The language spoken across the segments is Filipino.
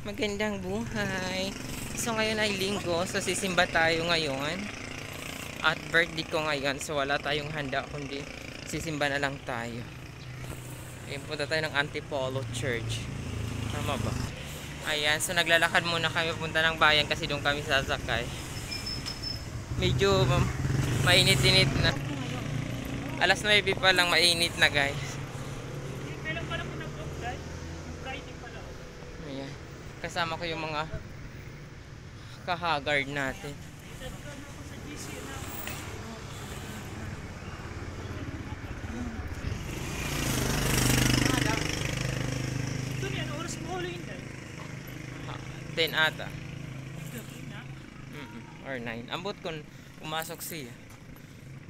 Magandang buhay. So ngayon ay linggo, so sisimba tayo ngayon. At birthday ko ngayon, so wala tayong handa kundi sisimba na lang tayo. Ayun, punta tayo ng Antipolo Church. Tama ba? Ayan, so naglalakad muna kami punta ng bayan kasi doon kami sasakay. Medyo mainit-init na. Alas 9 pa lang mainit na, guys. Ayan. Kasama ko yung mga kahagard natin. Ito niyan, oras mo huli hindi? 10 ata. Or 9. Ambot kung pumasok siya.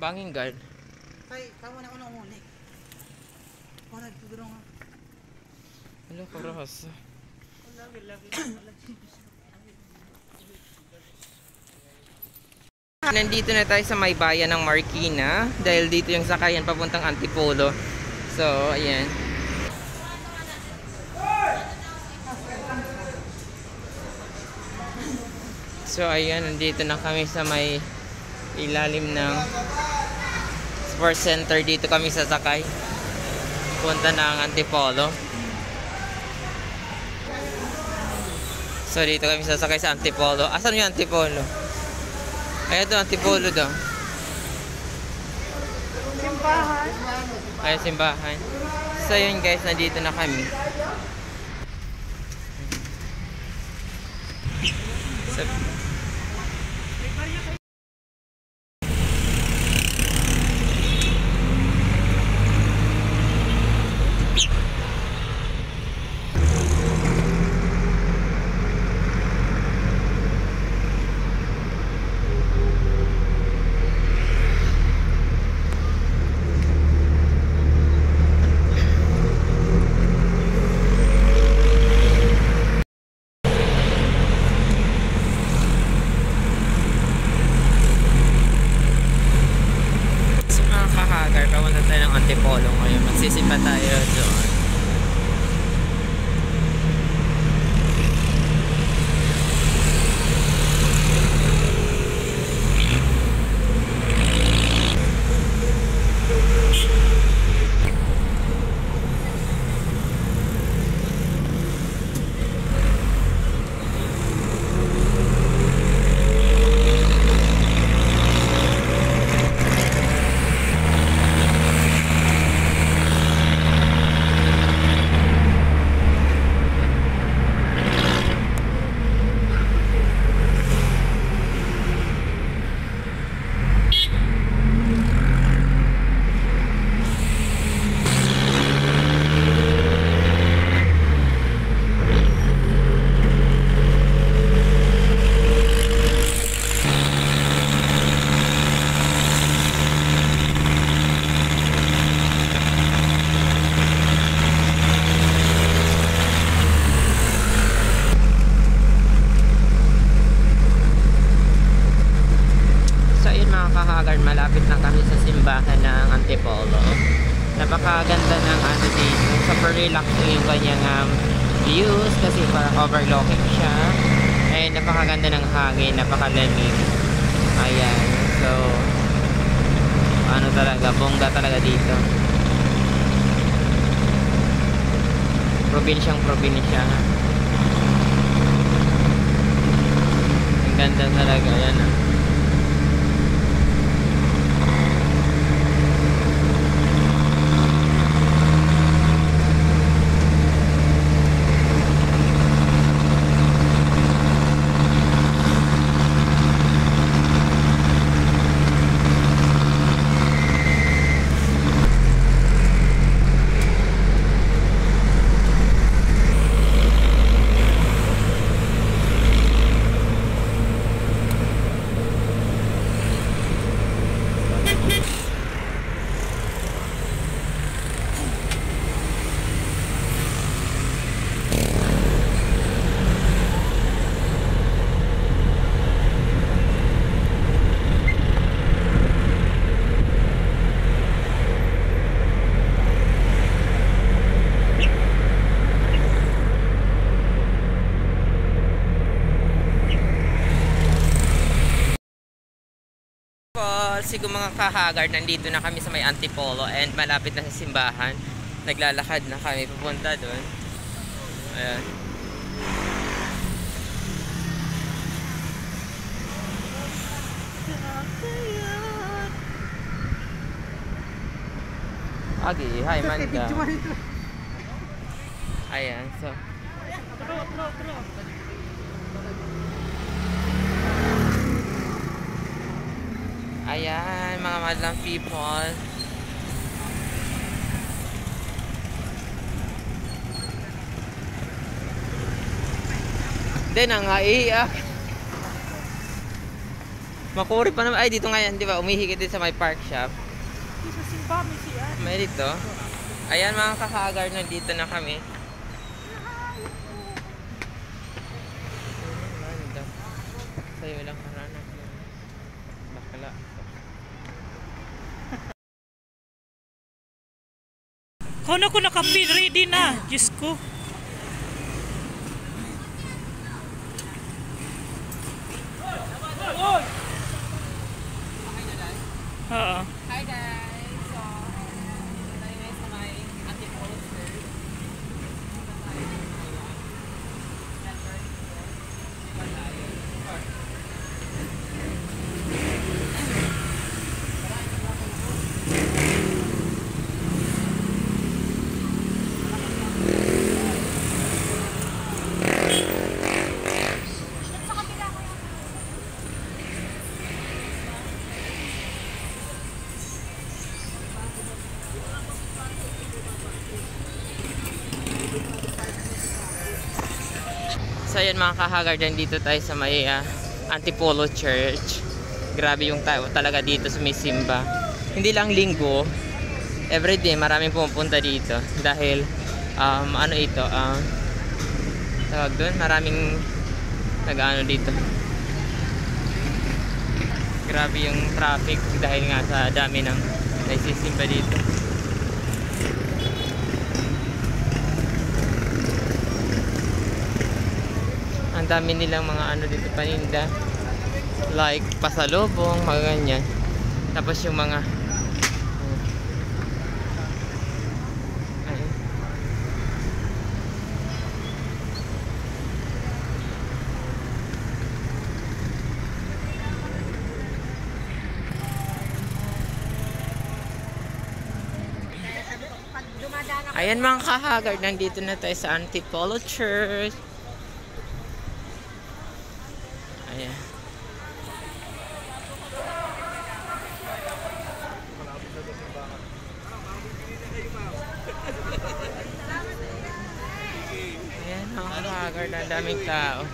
Banging guard. Ay, kamu na unang huli. Para dito nga. Hello, karas. Nandito na tayo sa may bayan ng Marikina dahil dito yung sakayan papuntang Antipolo. So, ayan. So, ayan, nandito na kami sa may ilalim ng sports center. Dito kami sasakay. Punta ng Antipolo. So, dito kami sasakay sa Antipolo. Asan yung Antipolo? Ayan doon, Antipolo daw. Simbahan. Ayan, simbahan. So, yun guys, nandito na kami. So, papunta tayo ng Antipolo ngayon. Magsisimba tayo doon. Malapit na kami sa simbahan ng Antipolo. Napakaganda ng ano dito. Super relaxing yung kanyang views kasi parang overlooking siya. And napakaganda ng hangin, napakalamig. Ayan. So, ano talaga, bongga talaga dito. Probinsyang probinsya. Ang ganda talaga. Ayan. siguro mga kahagard, nandito na kami sa may Antipolo and malapit na sa simbahan. Naglalakad na kami pupunta doon. Ayan. Agi, hi Manda. Ayan, so ayan, mga madlang people. Hindi na nga, iiyak. Makuri pa naman. Ay, dito nga yan, di ba? Umihigit din sa may park shop. Sa simba, may siya. May dito. Ayan, mga kakagar, nandito na kami. Sa'yo lang harana. Bakala. Kung ako nakapin, ready na. Diyos ko. Oo. Hi guys! So, tayo na sa may Antipolo Church. So ayan mga kahagar, dito tayo sa may Antipolo Church. Grabe yung tao talaga dito sa may simba. Hindi lang linggo, everyday maraming pumupunta dito. Dahil ano ito, tawag doon, maraming nag-ano dito. Grabe yung traffic dahil nga sa dami ng nagsisimba dito. Ang dami nilang mga ano dito paninda, like pasalubong, mga ganyan. Tapos yung mga ayan mga kahagard, nandito na tayo sa Antipolo Church. Ayan. Ayan mga kahagard, ang daming tao.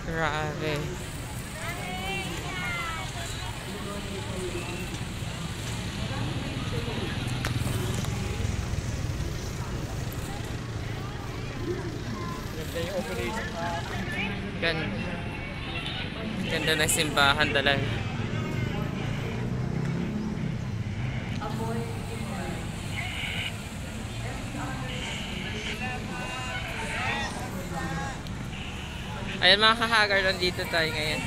Grabe. Ganda ng simbahan talaga. Ayan mga kahagar, nandito tayo ngayon.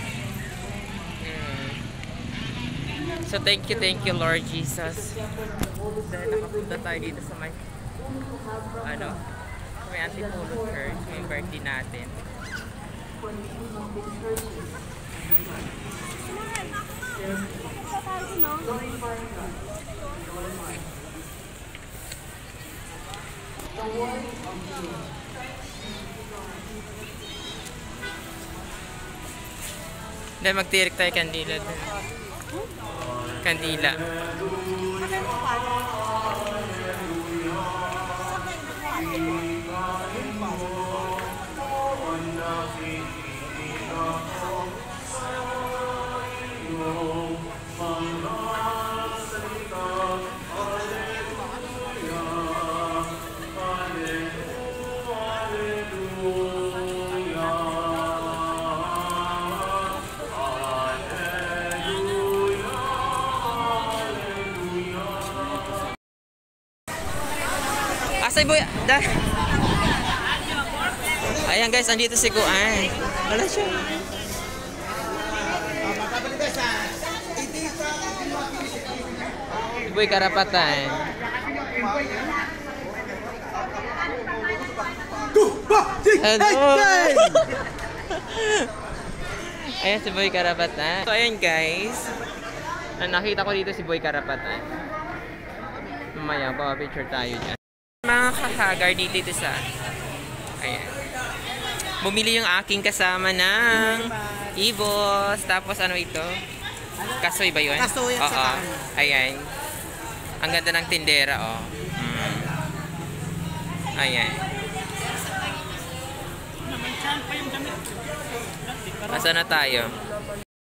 So thank you Lord Jesus. Dahil nakapunta tayo dito sa may may Antipolo Church, may birthday natin. Dahil magtirik tayo kandila dun. Kandila. Asay boy, ayan guys, andito si Kuan. Wala siya. Boy Karapatan. Hello! Ayan si Boy Karapatan. So ayan guys. Nakita ko dito si Boy Karapatan. Mamaya, picture tayo dyan. Mga kahagar dito sa... Ayan. Bumili yung aking kasama ng Ibos. Tapos ano ito? Kasoy ba yun? Kasoy at saka ano. Ayan. Ang ganda ng tindera, oh. Ayan. Asa na tayo?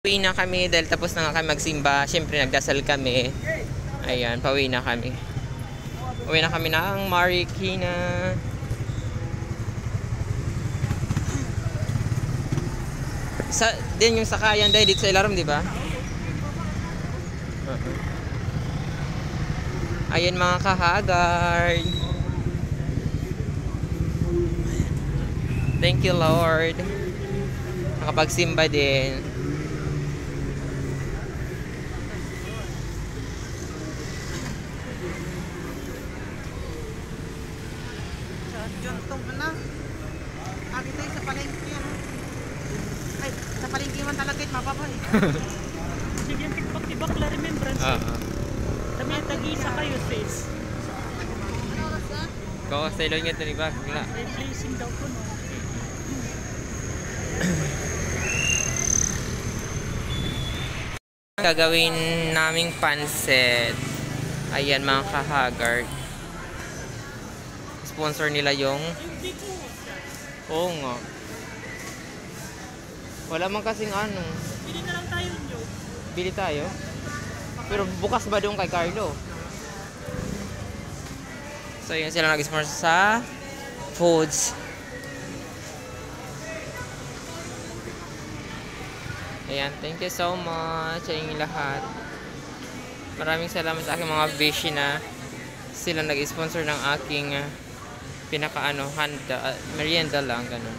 Pauwi na kami dahil tapos na nga kami magsimba. Siyempre nagdasal kami. Ayan, pauwi na kami. Uwi na kami ng Marikina. Din yung sakayan dahil dito sa Ilarom, di ba? Ayan mga kahagar. Thank you Lord. Nakapagsimba din. John Tong na. Agi tayo sa palengke. Ay, sa palengke man talaga ito mapapay. Sige, yung tikpak-tibak la remembrance. Sabi yung tag-isa kayo, sis. Kau sa ilong nga ito ni Bag. May blazing daw po, no? Gagawin naming pansit. Ayan mga kahagar. Sponsor nila yung... Oo nga. Wala man kasing ano. Bili na lang tayo nyo. Bili tayo. Pero bukas ba doon kay Carlo? So yun sila nag-sponsor sa foods. Ayan, thank you so much sa inyong lahat. Maraming salamat sa aking mga beshi na sila nag-sponsor ng aking pinaka-handa, merienda lang, ganun.